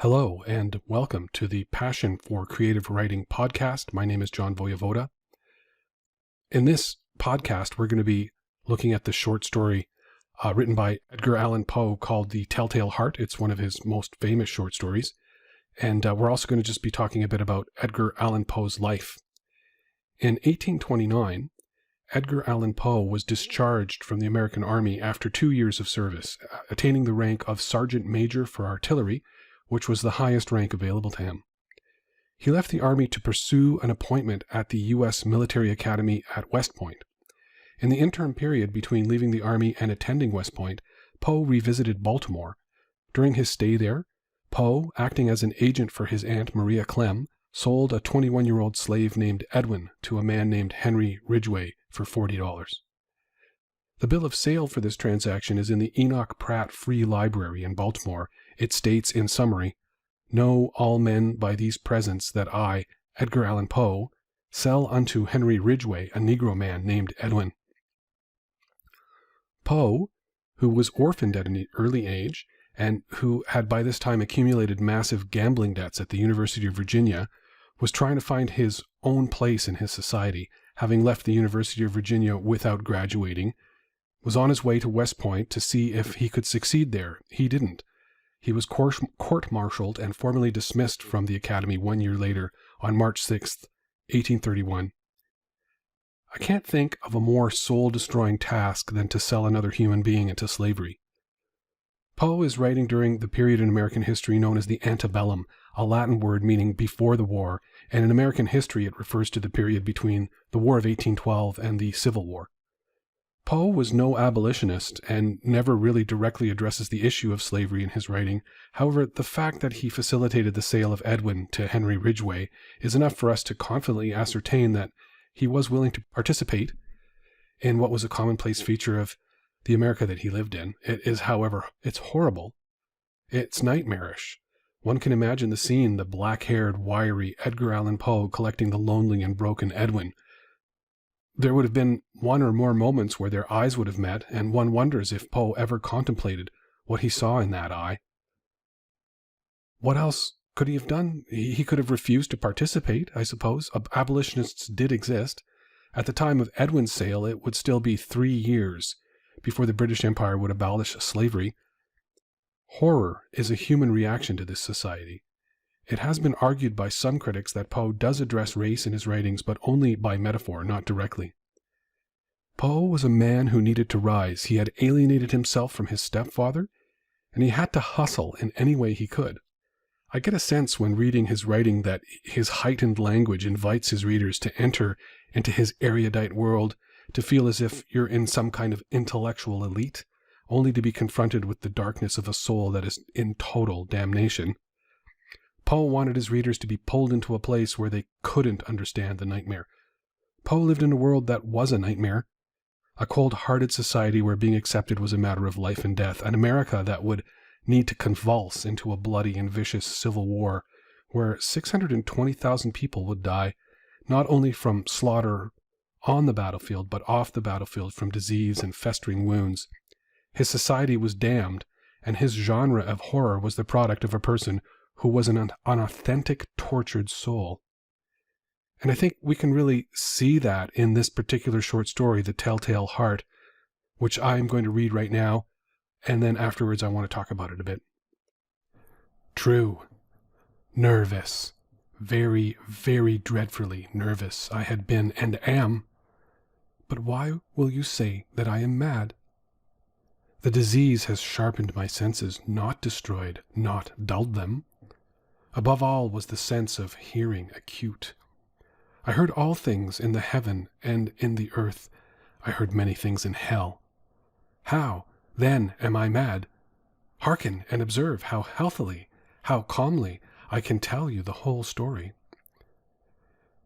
Hello and welcome to the Passion for Creative Writing podcast. My name is John Voyevoda. In this podcast, we're going to be looking at the short story written by Edgar Allan Poe called The Telltale Heart. It's one of his most famous short stories. And we're also going to just be talking a bit about Edgar Allan Poe's life. In 1829, Edgar Allan Poe was discharged from the American Army after 2 years of service, attaining the rank of Sergeant Major for Artillery, which was the highest rank available to him. He left the Army to pursue an appointment at the U.S. Military Academy at West Point. In the interim period between leaving the Army and attending West Point, Poe revisited Baltimore. During his stay there, Poe, acting as an agent for his aunt Maria Clemm, sold a 21-year-old slave named Edwin to a man named Henry Ridgway for $40. The bill of sale for this transaction is in the Enoch Pratt Free Library in Baltimore. It states in summary, "Know all men by these presents that I, Edgar Allan Poe, sell unto Henry Ridgway a negro man named Edwin." Poe, who was orphaned at an early age and who had by this time accumulated massive gambling debts at the University of Virginia, was trying to find his own place in his society, having left the University of Virginia without graduating, was on his way to West Point to see if he could succeed there. He didn't. He was court-martialed and formally dismissed from the academy 1 year later on March 6th, 1831. I can't think of a more soul-destroying task than to sell another human being into slavery. Poe is writing during the period in American history known as the antebellum, a Latin word meaning before the war, and in American history it refers to the period between the War of 1812 and the Civil War. Poe was no abolitionist and never really directly addresses the issue of slavery in his writing. However, the fact that he facilitated the sale of Edwin to Henry Ridgway is enough for us to confidently ascertain that he was willing to participate in what was a commonplace feature of the America that he lived in. It is, however, it's horrible. It's nightmarish. One can imagine the scene, the black-haired, wiry Edgar Allan Poe collecting the lonely and broken Edwin. There would have been one or more moments where their eyes would have met, and one wonders if Poe ever contemplated what he saw in that eye. What else could he have done? He could have refused to participate, I suppose. Abolitionists did exist. At the time of Edwin's sale, it would still be 3 years before the British Empire would abolish slavery. Horror is a human reaction to this society. It has been argued by some critics that Poe does address race in his writings, but only by metaphor, not directly. Poe was a man who needed to rise. He had alienated himself from his stepfather, and he had to hustle in any way he could. I get a sense when reading his writing that his heightened language invites his readers to enter into his erudite world, to feel as if you're in some kind of intellectual elite, only to be confronted with the darkness of a soul that is in total damnation. Poe wanted his readers to be pulled into a place where they couldn't understand the nightmare. Poe lived in a world that was a nightmare, a cold-hearted society where being accepted was a matter of life and death, an America that would need to convulse into a bloody and vicious civil war where 620,000 people would die, not only from slaughter on the battlefield, but off the battlefield from disease and festering wounds. His society was damned, and his genre of horror was the product of a person who was an authentic, tortured soul. And I think we can really see that in this particular short story, The Telltale Heart, which I'm going to read right now, and then afterwards I want to talk about it a bit. True. Nervous. Very, very dreadfully nervous I had been and am. But why will you say that I am mad? The disease has sharpened my senses, not destroyed, not dulled them. Above all was the sense of hearing acute. I heard all things in the heaven and in the earth. I heard many things in hell. How, then, am I mad? Hearken and observe how healthily, how calmly I can tell you the whole story.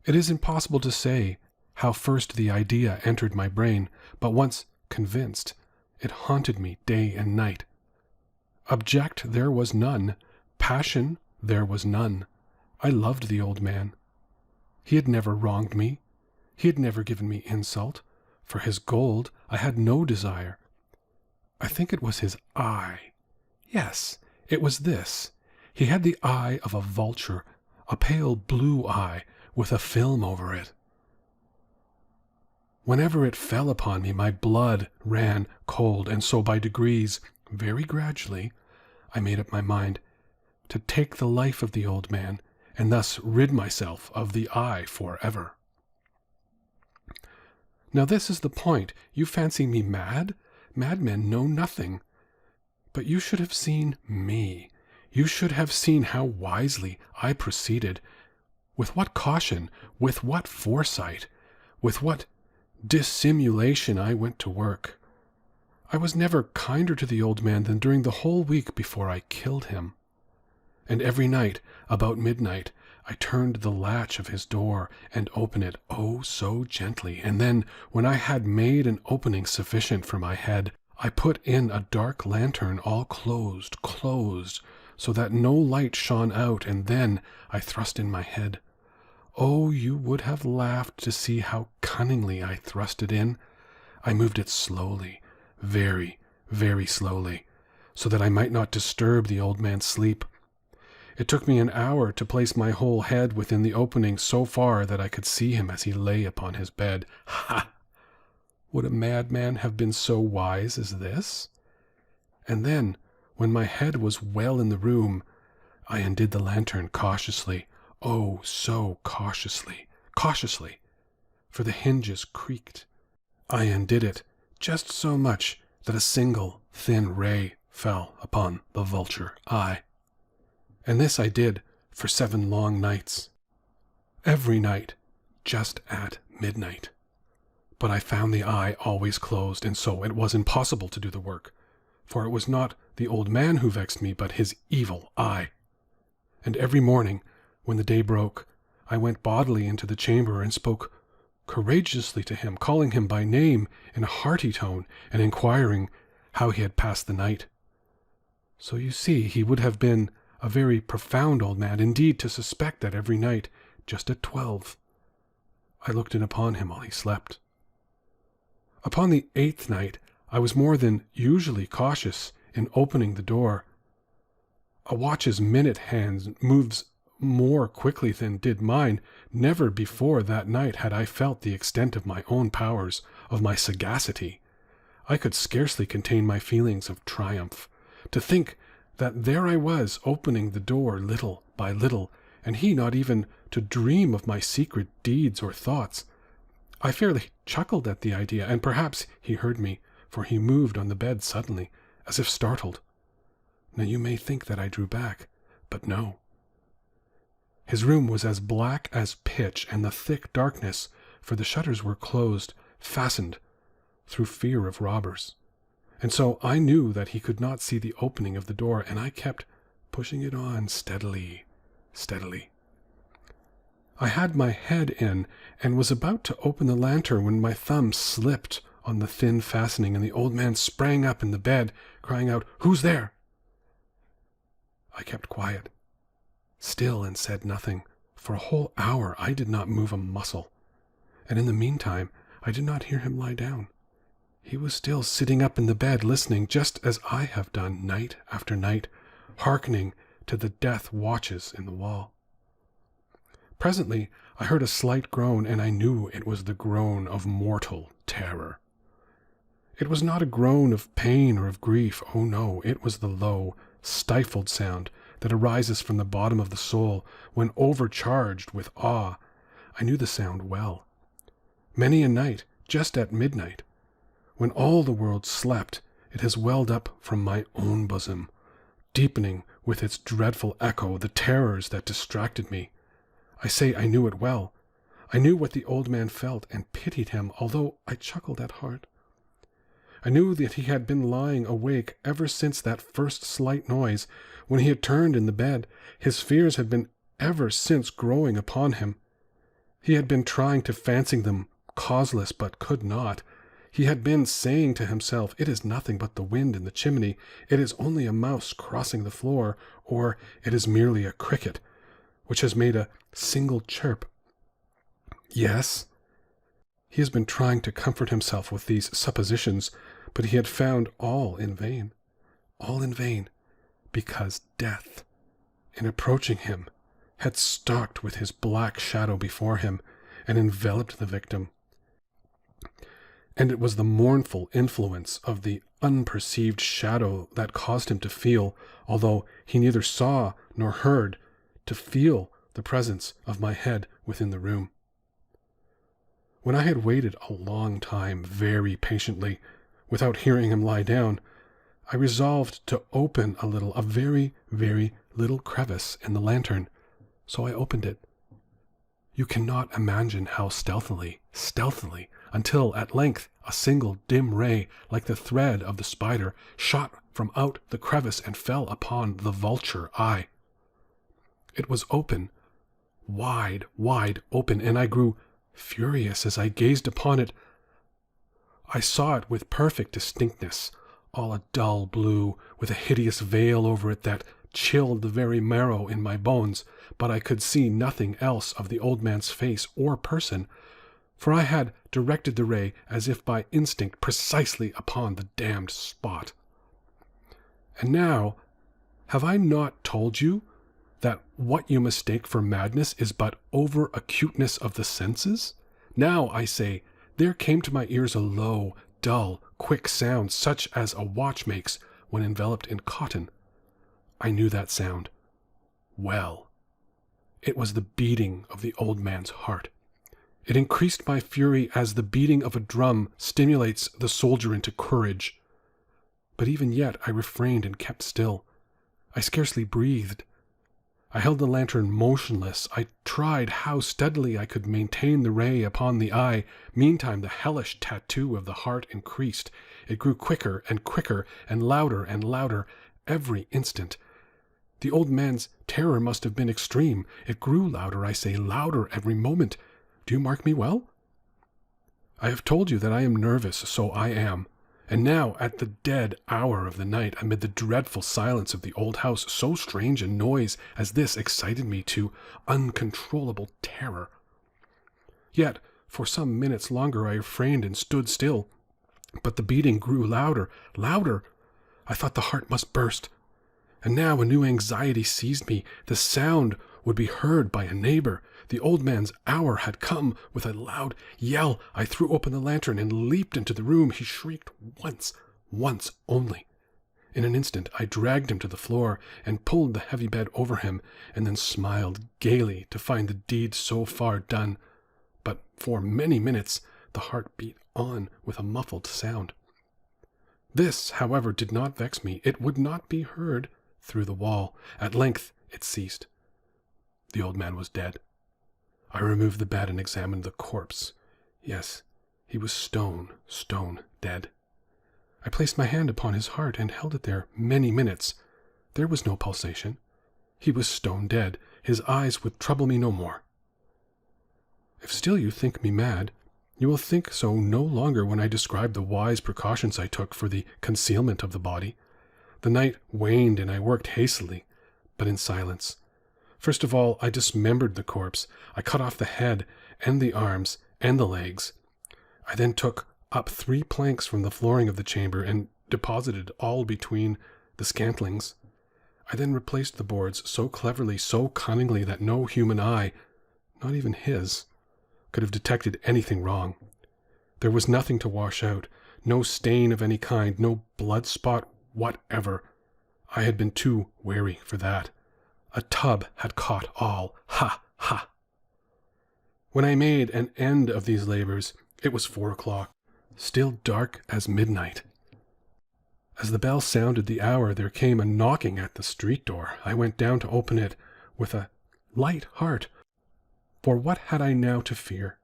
It is impossible to say how first the idea entered my brain, but once convinced, it haunted me day and night. Object there was none. Passion there was none. I loved the old man. He had never wronged me. He had never given me insult. For his gold I had no desire. I think it was his eye. Yes, it was this. He had the eye of a vulture, a pale blue eye with a film over it. Whenever it fell upon me, my blood ran cold, and so by degrees, very gradually, I made up my mind to take the life of the old man, and thus rid myself of the eye forever. Now this is the point. You fancy me mad? Madmen know nothing. But you should have seen me. You should have seen how wisely I proceeded, with what caution, with what foresight, with what dissimulation I went to work. I was never kinder to the old man than during the whole week before I killed him. And every night, about midnight, I turned the latch of his door and opened it, oh, so gently, and then, when I had made an opening sufficient for my head, I put in a dark lantern all closed, so that no light shone out, and then I thrust in my head. Oh, you would have laughed to see how cunningly I thrust it in. I moved it slowly, very, very slowly, so that I might not disturb the old man's sleep. It took me an hour to place my whole head within the opening so far that I could see him as he lay upon his bed. Ha! Would a madman have been so wise as this? And then, when my head was well in the room, I undid the lantern cautiously, oh, so cautiously, for the hinges creaked. I undid it just so much that a single thin ray fell upon the vulture eye. And this I did for 7 long nights. Every night, just at midnight. But I found the eye always closed, and so it was impossible to do the work, for it was not the old man who vexed me, but his evil eye. And every morning, when the day broke, I went bodily into the chamber and spoke courageously to him, calling him by name in a hearty tone, and inquiring how he had passed the night. So you see, he would have been a very profound old man indeed to suspect that every night, just at 12, I looked in upon him while he slept. Upon the 8th night, I was more than usually cautious in opening the door. A watch's minute hand moves more quickly than did mine. Never before that night had I felt the extent of my own powers, of my sagacity. I could scarcely contain my feelings of triumph. To think that there I was, opening the door little by little, and he not even to dream of my secret deeds or thoughts. I fairly chuckled at the idea, and perhaps he heard me, for he moved on the bed suddenly, as if startled. Now you may think that I drew back, but no. His room was as black as pitch, and the thick darkness, for the shutters were closed, fastened, through fear of robbers. And so I knew that he could not see the opening of the door, and I kept pushing it on steadily. I had my head in, and was about to open the lantern when my thumb slipped on the thin fastening, and the old man sprang up in the bed, crying out, "Who's there?" I kept quiet, still, and said nothing. For a whole hour I did not move a muscle, and in the meantime I did not hear him lie down. He was still sitting up in the bed, listening, just as I have done night after night, hearkening to the death watches in the wall. Presently I heard a slight groan, and I knew it was the groan of mortal terror. It was not a groan of pain or of grief. Oh no, it was the low, stifled sound that arises from the bottom of the soul when overcharged with awe. I knew the sound well. Many a night, just at midnight, when all the world slept, it has welled up from my own bosom, deepening with its dreadful echo the terrors that distracted me. I say I knew it well. I knew what the old man felt, and pitied him, although I chuckled at heart. I knew that he had been lying awake ever since that first slight noise, when he had turned in the bed. His fears had been ever since growing upon him. He had been trying to fancy them causeless, but could not. He had been saying to himself, "It is nothing but the wind in the chimney. It is only a mouse crossing the floor, or it is merely a cricket, which has made a single chirp." Yes, he has been trying to comfort himself with these suppositions, but he had found all in vain, because death in approaching him, had stalked with his black shadow before him and enveloped the victim. And it was the mournful influence of the unperceived shadow that caused him to feel, although he neither saw nor heard, to feel the presence of my head within the room. When I had waited a long time, very patiently, without hearing him lie down, I resolved to open a very, very little crevice in the lantern. So I opened it. You cannot imagine how stealthily, until at length a single dim ray, like the thread of the spider, shot from out the crevice and fell upon the vulture eye. It was open, wide open, and I grew furious as I gazed upon it. I saw it with perfect distinctness, all a dull blue, with a hideous veil over it that chilled the very marrow in my bones, but I could see nothing else of the old man's face or person, for I had directed the ray as if by instinct precisely upon the damned spot. And now, have I not told you that what you mistake for madness is but over-acuteness of the senses? Now, I say, there came to my ears a low, dull, quick sound, such as a watch makes when enveloped in cotton. I knew that sound well. It was the beating of the old man's heart. It increased my fury as the beating of a drum stimulates the soldier into courage. But even yet I refrained and kept still. I scarcely breathed. I held the lantern motionless. I tried how steadily I could maintain the ray upon the eye. Meantime, the hellish tattoo of the heart increased. It grew quicker and louder every instant. The old man's terror must have been extreme. It grew louder, I say, louder every moment. Do you mark me well? I have told you that I am nervous, so I am. And now, at the dead hour of the night, amid the dreadful silence of the old house, so strange a noise as this excited me to uncontrollable terror. Yet, for some minutes longer I refrained and stood still. But the beating grew louder. I thought the heart must burst. And now a new anxiety seized me. The sound would be heard by a neighbor. The old man's hour had come. With a loud yell, I threw open the lantern and leaped into the room. He shrieked once only. In an instant, I dragged him to the floor and pulled the heavy bed over him, and then smiled gaily to find the deed so far done. But for many minutes, the heart beat on with a muffled sound. This, however, did not vex me. It would not be heard through the wall. At length, it ceased. The old man was dead. I removed the bed and examined the corpse. Yes, he was stone dead. I placed my hand upon his heart and held it there many minutes. There was no pulsation. He was stone dead. His eyes would trouble me no more. If still you think me mad, you will think so no longer when I describe the wise precautions I took for the concealment of the body. The night waned and I worked hastily, but in silence. First of all, I dismembered the corpse. I cut off the head and the arms and the legs. I then took up 3 planks from the flooring of the chamber and deposited all between the scantlings. I then replaced the boards so cleverly, so cunningly that no human eye, not even his, could have detected anything wrong. There was nothing to wash out, no stain of any kind, no blood spot whatever. I had been too wary for that. A tub had caught all. Ha! When I made an end of these labors, it was 4 o'clock, still dark as midnight. As the bell sounded the hour, there came a knocking at the street door. I went down to open it with a light heart, for what had I now to fear?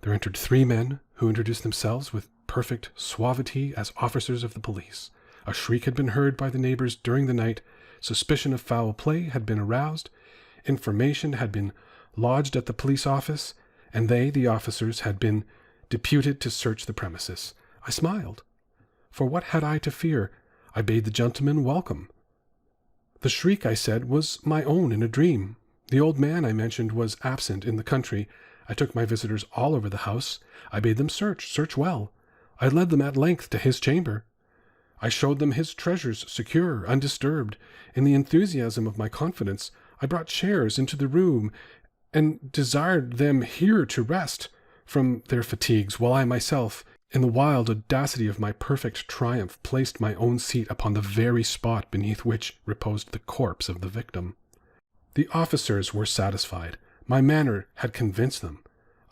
There entered 3 men, who introduced themselves with perfect suavity as officers of the police. A shriek had been heard by the neighbors during the night. Suspicion of foul play had been aroused. Information had been lodged at the police office, and they, the officers, had been deputed to search the premises. I smiled. For what had I to fear? I bade the gentlemen welcome. The shriek, I said, was my own in a dream. The old man I mentioned was absent in the country. I took my visitors all over the house. I bade them search well. I led them at length to his chamber. I showed them his treasures secure, undisturbed. In the enthusiasm of my confidence, I brought chairs into the room and desired them here to rest from their fatigues, while I myself, in the wild audacity of my perfect triumph, placed my own seat upon the very spot beneath which reposed the corpse of the victim. The officers were satisfied. My manner had convinced them.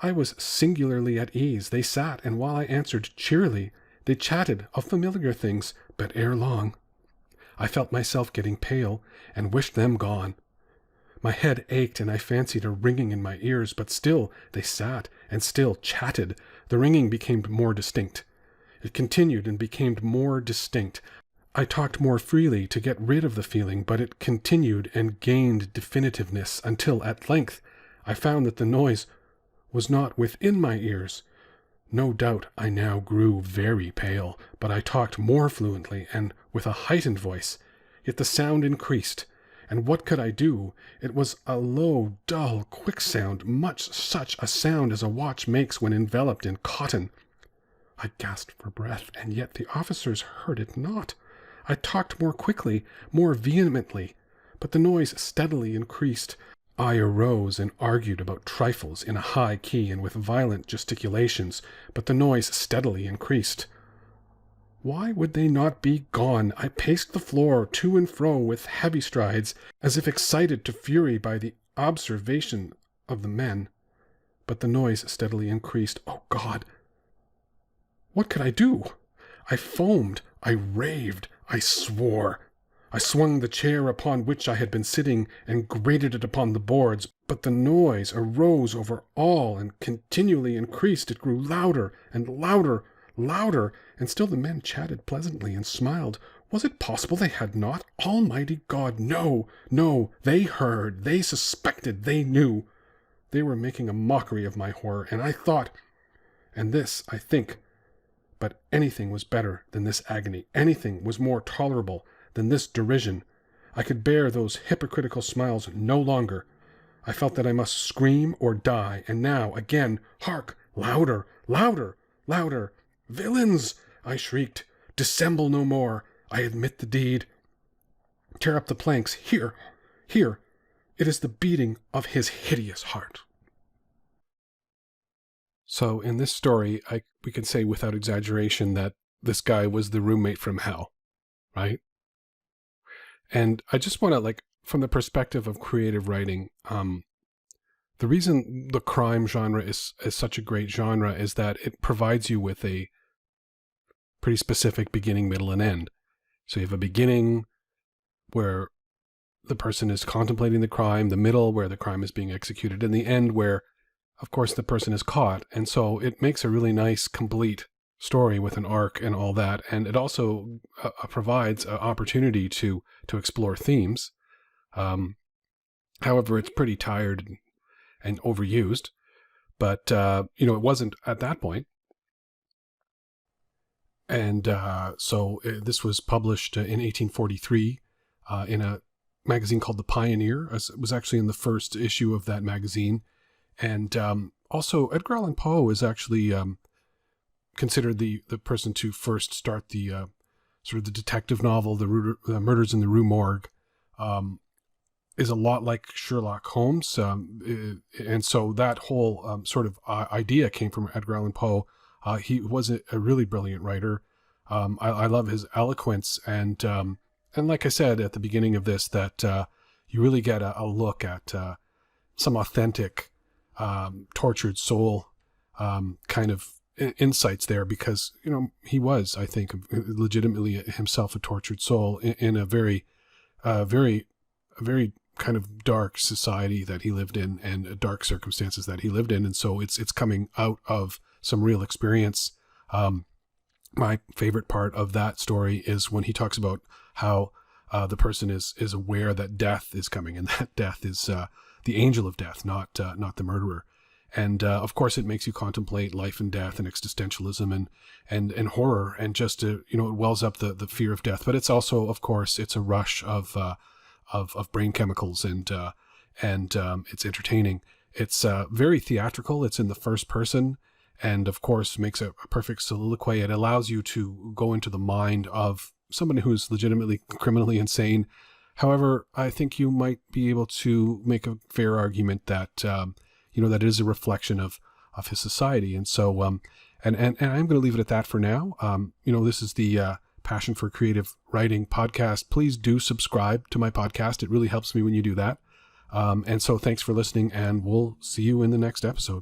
I was singularly at ease. They sat, and while I answered cheerily, they chatted of familiar things, but ere long I felt myself getting pale, and wished them gone. My head ached, and I fancied a ringing in my ears, but still they sat, and still chatted. The ringing became more distinct. It continued and became more distinct. I talked more freely to get rid of the feeling, but it continued and gained definitiveness, until at length I found that the noise was not within my ears. No doubt I now grew very pale, but I talked more fluently and with a heightened voice. Yet the sound increased, and what could I do? It was a low, dull, quick sound, much such a sound as a watch makes when enveloped in cotton. I gasped for breath, and yet the officers heard it not. I talked more quickly, more vehemently, but the noise steadily increased. I arose and argued about trifles in a high key and with violent gesticulations, but the noise steadily increased. Why would they not be gone? I paced the floor to and fro with heavy strides, as if excited to fury by the observation of the men, but the noise steadily increased. Oh God! What could I do? I foamed, I raved, I swore. I swung the chair upon which I had been sitting and grated it upon the boards, but the noise arose over all and continually increased. It grew louder and louder, louder, and still the men chatted pleasantly and smiled. Was it possible they had not? Almighty God, no, no, they heard, they suspected, they knew. They were making a mockery of my horror, and I thought, and this I think, but anything was better than this agony, anything was more tolerable than this derision. I could bear those hypocritical smiles no longer. I felt that I must scream or die, and now, again, hark! Louder, louder, louder! Villains! I shrieked. Dissemble no more. I admit the deed. Tear up the planks. Here, here. It is the beating of his hideous heart. So in this story, we can say without exaggeration that this guy was the roommate from hell, right? And I just want to, from the perspective of creative writing, the reason the crime genre is such a great genre is that it provides you with a pretty specific beginning, middle, and end. So you have a beginning where the person is contemplating the crime, the middle where the crime is being executed, and the end where, of course, the person is caught. And so it makes a really nice, complete story with an arc and all that. And it also provides an opportunity to explore themes. However, it's pretty tired and overused. But, it wasn't at that point. And so this was published in 1843 in a magazine called The Pioneer. It was actually in the first issue of that magazine. And also, Edgar Allan Poe is actually considered the person to first start the sort of the detective novel, the Murders in the Rue Morgue, is a lot like Sherlock Holmes. And so that whole sort of idea came from Edgar Allan Poe. He was a really brilliant writer. I love his eloquence. And like I said at the beginning of this, that you really get a look at some authentic tortured soul kind of insights there, because he was, I think, legitimately himself a tortured soul in a very kind of dark society that he lived in, and dark circumstances that he lived in. And so it's coming out of some real experience. My favorite part of that story is when he talks about how the person is aware that death is coming, and that death is the angel of death, not the murderer. And of course, it makes you contemplate life and death and existentialism and horror, and just it wells up the fear of death. But it's also, of course, it's a rush of brain chemicals, and it's entertaining. It's very theatrical. It's in the first person, and of course makes a perfect soliloquy. It allows you to go into the mind of somebody who's legitimately criminally insane, However, I think you might be able to make a fair argument that, that it is a reflection of his society. And so, and I'm going to leave it at that for now. This is the Passion for Creative Writing podcast. Please do subscribe to my podcast. It really helps me when you do that. And so thanks for listening, and we'll see you in the next episode.